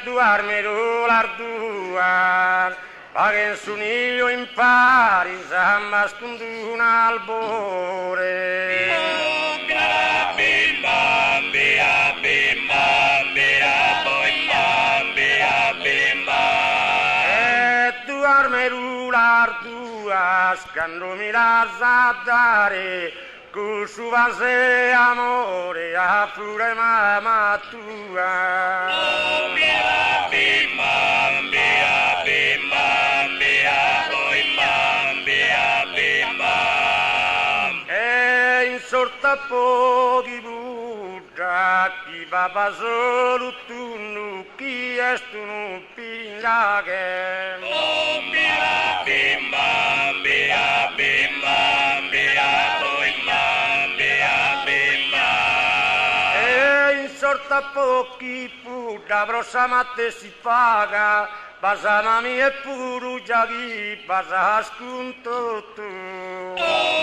Duarmero l'arduar, paghen sunio impari, sammas un albore. Duarmero l'arduar, scandomi la zadare, con su vase amore, a flure mamma tua. Sorta pochi buddha, chi papa solo tu nu, chi es tu nu pinga che. In sorta pochi buddha, brossa matte si paga, basa mami e puru jagi, basa ascunto tu.